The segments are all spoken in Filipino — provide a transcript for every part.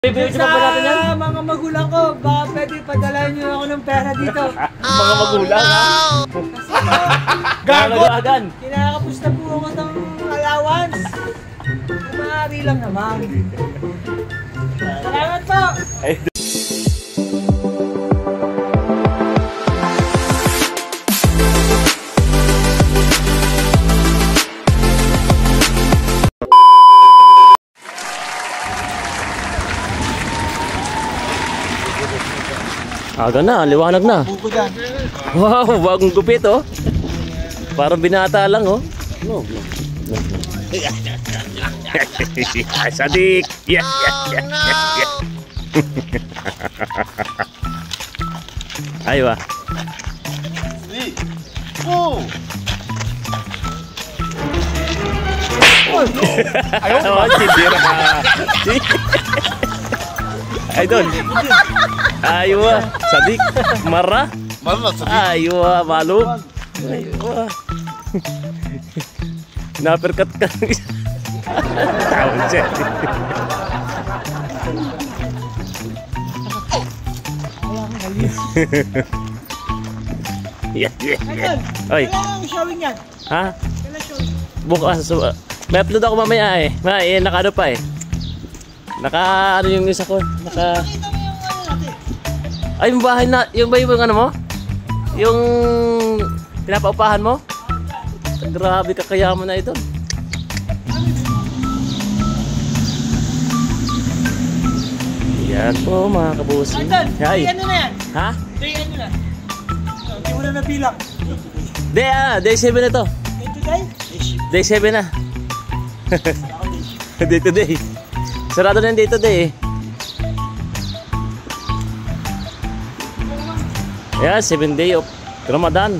Sa mga magulang ko, baka pwede padalayan nyo ako ng pera dito. Mga magulang, ha? Gago! Kinakapos na po ako ng allowance. Kumari lang naman. Salamat po! Aga na, liwanag na. Wow, bagong gupit, oh. Parang binata lang, oh. No. Sadik. Yeah. Ayo, ah. Idol. Ayo, Sadik. Marah. Sadik. Ayo, malu. Ayo. Naperkat kan. Tahu je. Ya. Oi. Ha? Bukas. May upload ako mamaya, eh. Naka-ano pa, eh. Naka ano yung isa ko? Ay, yung bahay na, yung ba yung ano mo? Yung pinapaupahan mo? Grabe kakayaman na ito. Yan po mga kabusing. Ay, ano na yan? Ha? Day ano na? Hindi mo na nabilang. Day 7 na ito. Day to day? Day 7 na. Day to day. Sarado na yung day to day, eh. Yeah, 7 day of Ramadan.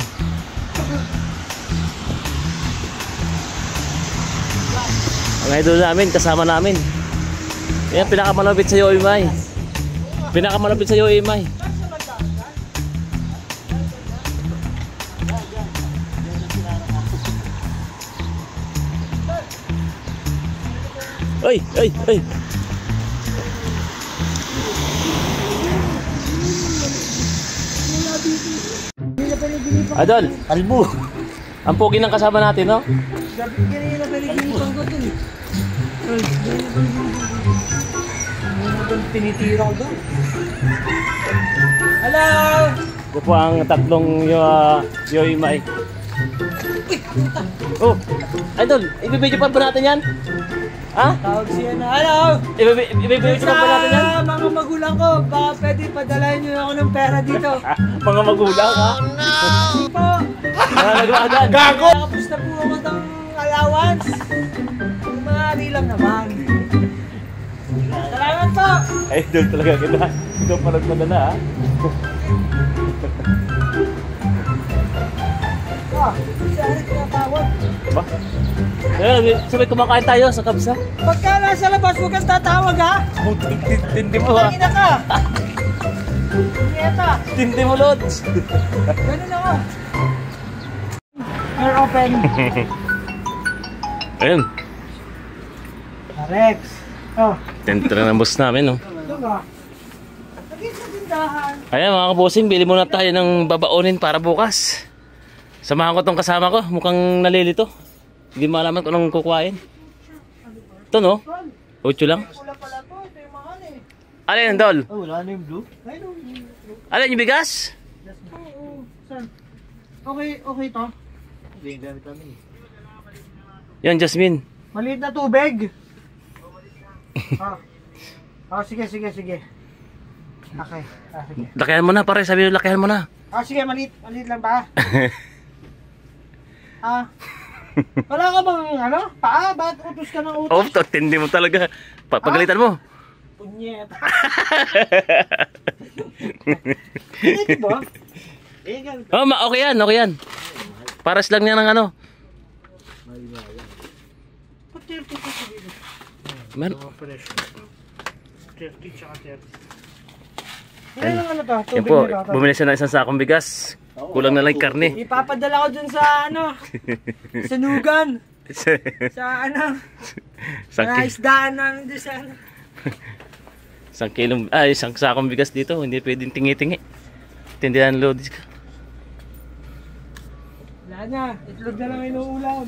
Ang idol namin, kasama namin. Yan, pinakamalapit sa iyo, Imay. Pinakamalapit sa iyo, Imay. Oy. Adol, Albo. ang pogi ng kasama natin, no? Gabi kanina pinaginipan ko dun, eh. Tinitira ko doon. Hello! Ito po ang tatlong Yoimay. Oh, Idol, ibibidyo pa ba natin yan? Ha? Tawag siya na, hello! Ibibidyo pa ba natin yan? Sa mga magulang ko, baka pwede padalayan nyo ako ng pera dito. Mga magulang, ha? Hindi po. Nagwagan. Gago! Nakapos na po ako ng allowance. Kumari lang naman. Salamat po! Idol talaga kita. Ikaw pa nagmadala, ha? Saan tinatawag? Ba? Sabay kumakain tayo sa kabsa. Pagka nasa labas, huwag kang tatawag, ha? Tindi mo, ha? Tangina ka! Nieta! Tindi mo, Lods. Ganun ako. We're open. Ayun. Rex. Oh. Tentra ng boss namin, no? Ito ba? Naging sa tindahan. Ayan mga kabosing, bili muna tayo ng babaonin para bukas. Samahan ko tong kasama ko, mukhang nalilito. Hindi malaman kung anong kukuhain. Ito, no? 8 lang. Wala pala to, ito yung mahal, eh. Alin yung Dol? Oh, wala na yung blue? Ayun yung blue. Alin yung bigas? Oo, saan? Okay to? Hindi yung gamit namin, eh. Yan, Jasmine. Maliit na tubig. Sige. Okay. Sige. Lakihan mo na, pare. Sabi nyo, lakihan mo na. Sige, maliit lang ba? Wala ka bang paa? Bakit utos ka ng utos? Oh, tindi mo talaga. Pagalitan mo. Punyeta. Hindi ba? Oh, okay yan. Paras lang yan ng ano. Ba't 30 pa sa dito? Man. 30 tsaka 30. Ano to? Yan po, bumili siya ng isang sakong bigas. Kulang na lang yung karne. Ipapadala ko dun sa sa Nugan. Sa Sa isdaan namin dun sa Isang sakong bigas dito, hindi pwedeng tingi-tingi. Tindihan load ka. Wala na, itlog na lang inuulam.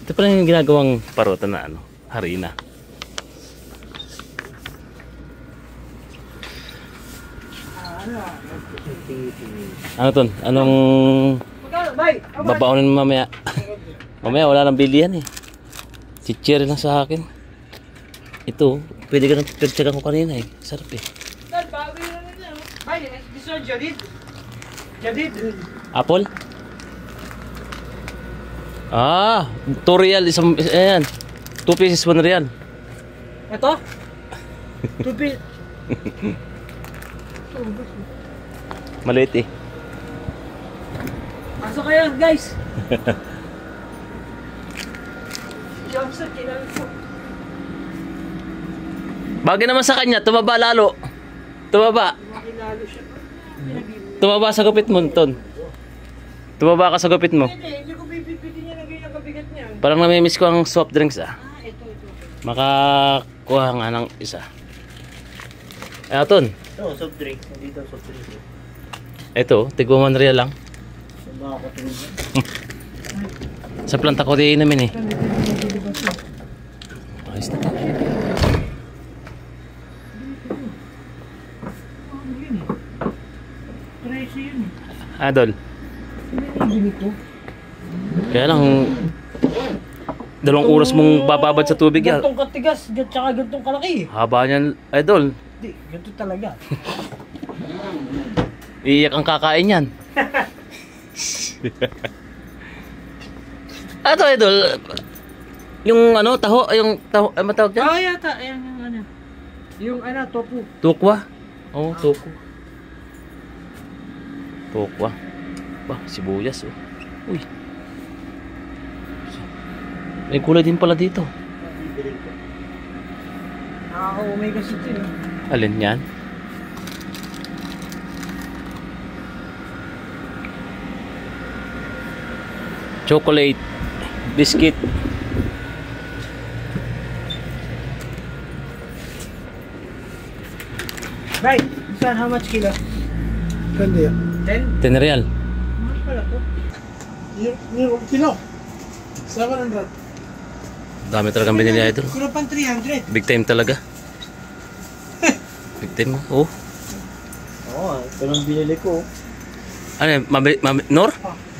Ito pala yung ginagawang parota na harina. Ano ton? Anong babaunin mo mamaya? Mamaya wala nang bilihan eh. Chichiri lang sa akin. Ito, pwede ka nang pagtsagan ko kanina eh. Sarap eh. Dad, bawi na rin yan. Bay, this one, Jadid. Jadid. Apple? 2 real, ayan. 2 pieces, 1 real. Ito? Tupi. Maliit eh. Pasok kayo, guys. Jumpsuit, kinamit ko. Bagay naman sa kanya, tumaba lalo. Tumaba. Makinalo siya. Tumaba sa gupit mo, Ton. Tumaba ka sa gupit mo. Hindi ko pipipitin niya na ganyan kabigat niya. Parang namimiss ko ang soft drinks Ito. Makakuha nga ng isa. Ayan, Ton. Ito, soft drink. Hindi ito soft drink. Ito, tigwa 1 real lang. Sa planta ko din namin eh. Ayos na. Crazy yun eh. Adol. Bili ko. Kaya lang 2 oras mong bababad sa tubig yan. Gantong katigas, tsaka gantong kalaki. Haba niyan, Idol. Hindi, ganito talaga. Iiyak ang kakain yan. Ato, Idol. Yung taho, matawag dyan? Yata, ayan yung ano. Yung tofu. Tukwa? Oo, tuko. Tukwa. Ba, sibuyas oh. Uy. May kulay din pala dito. Nakaka-omega 6 yun. Alin yan? Chocolate biscuit. Right, this one how much kilo? 20. 10? 10 real. Mahal pala to. Yung kilo. 700. Dami talagang binili Idol. Kilo pang 300. Big time talaga. Big time oh. Oo, ito lang binili ko. Ano yan? Nor?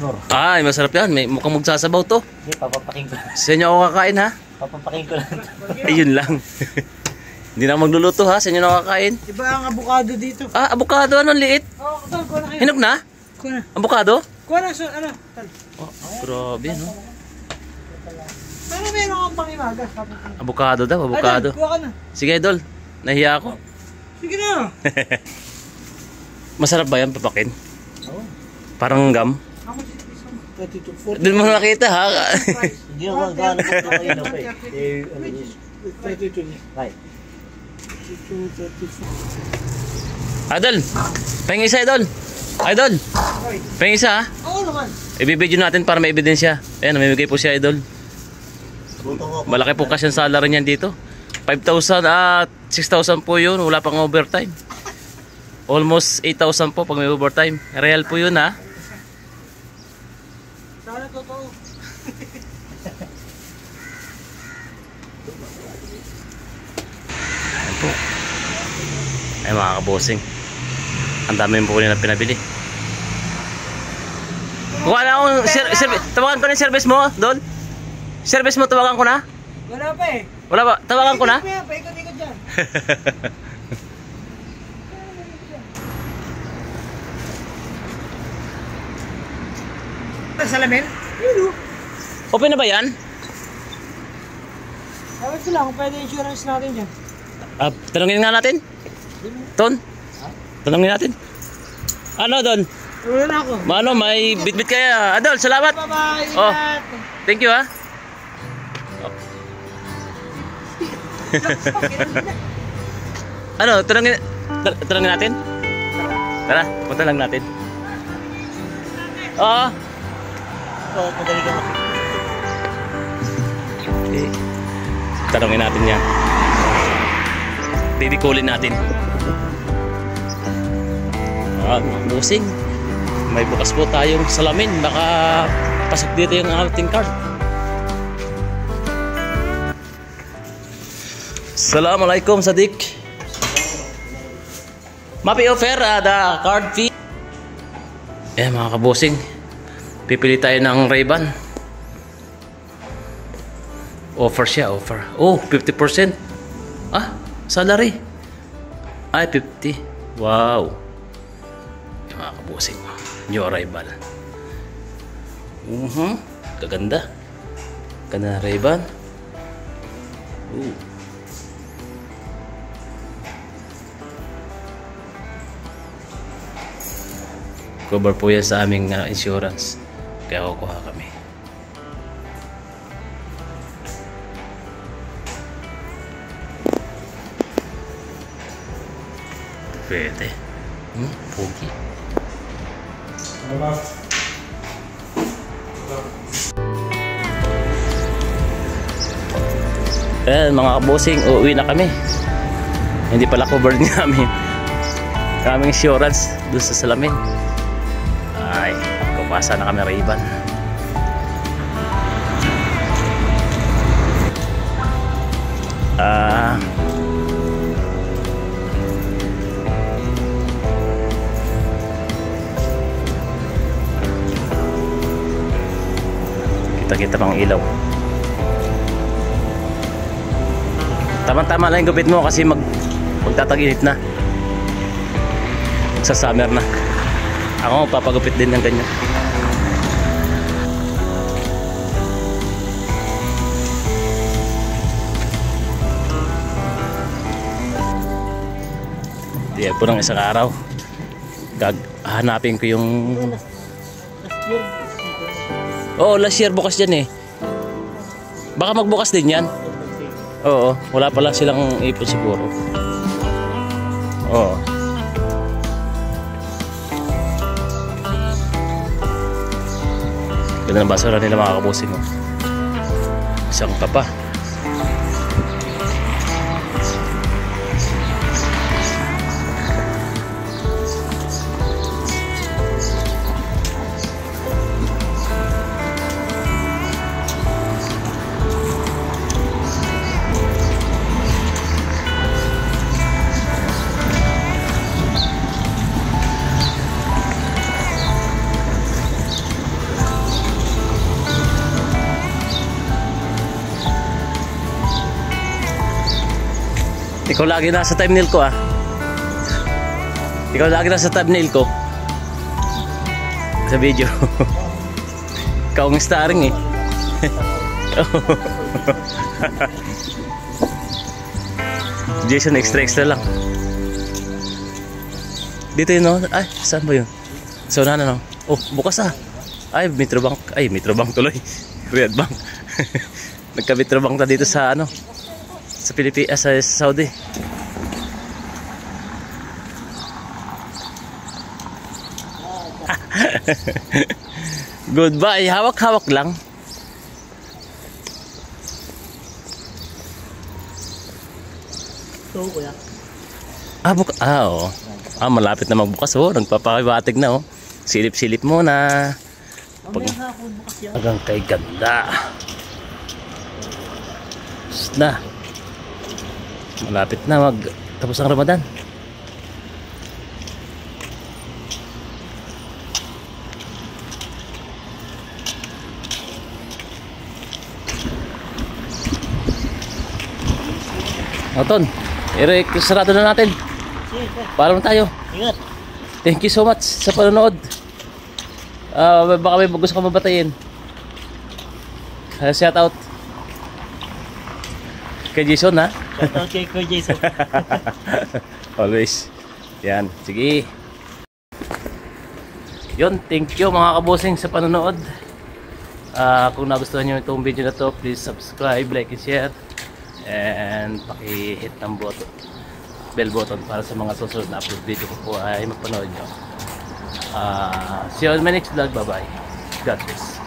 Nor. Ay, masarap yan. May mukhang magsasabaw to. Hindi, papapaking ko. Sa inyo ako kakain ha? Papapaking ko lang. Ayun lang. Hindi na ako magluluto ha. Sa inyo na ako kakain. Iba ang avocado dito. Avocado. Anong liit? Tal, kuha na kayo. Hinog na? Kuha na. Avocado? Kuha na, tal. Grabe no. Pero meron kang pangimagas. Avocado daw, avocado. Kuha ka na. Sige Idol. Nahiya ako. Sige na. Masarap ba yan papakin? Oo. Parang gum? Ako si Tison. 32, 40. Doon mo nakita ha? Hindi ako gano'n ko kayo na pa eh. Eh, ano yun? 32. Right. 32, 34. Idol, pahing isa Idol. Idol, pahing isa ha? Oo naman. Ibibidyo natin para may ebidensya. Ayan, namimigay po siya Idol. Malaki po kasi ang salary niyan dito. 5,000 at 6,000 po yun. Wala pang overtime. Almost 8,000 po pag may overtime. Real po yun ha. Sana totoo. Ayan po. Ay mga kabosing. Ang dami po nila pinabili. Kuha na akong tawagan ko na yung service mo, Dol. Service mo, tawagan ko na. Wala pa eh. Wala ba? Tawagan ko na. Paikot-ikot dyan. Salamin? Yun. Open na ba yan? Ewan ko lang kung pwede insurance natin dyan. Tanungin nga natin. Ton? Tanungin natin. Ano, Don? Wala na ako. Ano, may bitbit kaya. Adol, salamat. Bye-bye. Oh. Ingat. Thank you ha. Ano, tanungin natin? Tara, punta lang natin. Oo. Oo, madali ka makikita. Okay. Tanungin natin yan. bibikulin natin. Busing. May bukas po tayong salamin. Baka pasok dito yung ating card. Assalamualaikum Sadiq. Mapi offer the card fee. Mga kabusing, pipili tayo ng Ray-Ban. Offer siya, offer. Oh, 50%. Salary. Ay, 50. Wow. Mga kabusing, new arrival. Kaganda. Ganda na Ray-Ban. Cover po yan sa aming insurance. Kaya kukuha kami. Pwede. Pogi. Mga kabosing, uuwi na kami. Hindi pala covered namin kaming insurance doon sa salamin. Ay, kupasa na kami Ray-Ban. Kita-kita pang ilaw. Tama-tama lang yung gupit mo kasi magtataginit na. Sa summer na. Ako papagupit din ng ganyan. Diyan po ng isang araw. Hanapin ko yung... last year bukas dyan eh. Baka magbukas din yan. Oo, wala pala silang ipon siguro. Oo. Ganda ng basura nila mga kabusing. Isang tapa. Ikaw lagi nasa thumbnail ko Ikaw lagi nasa thumbnail ko sa video. Ikaw ang starring eh. Jason extra lang. Dito yun Ay, saan ba yun? So na bukas Ay, Metrobank. Ay, Metrobank tuloy. Red Bank. Nagka-Metrobank na dito sa sa Pilipinas, sa Saudi. Goodbye, hawak-hawak lang. Ito, kuya. Oo. Malapit na magbukas nagpapakibatig na Silip-silip muna. Hanggang kay ganda. Na. Malapit na tapos ang Ramadan. Ton, sarado na natin. Paalam na tayo. Ingat. Thank you so much sa panonood. Baka may gusto ka mabatayin. Shout out kay Jason Shout out kay Jason. Always. Yan, sige. Yun, thank you mga kabosing sa panonood. Kung nagustuhan nyo itong video na to, please subscribe, like, and share. And paki-hit ng bell button para sa mga susunod na upload video ko po ay mapanood nyo. See you on my next vlog. Bye bye. God bless.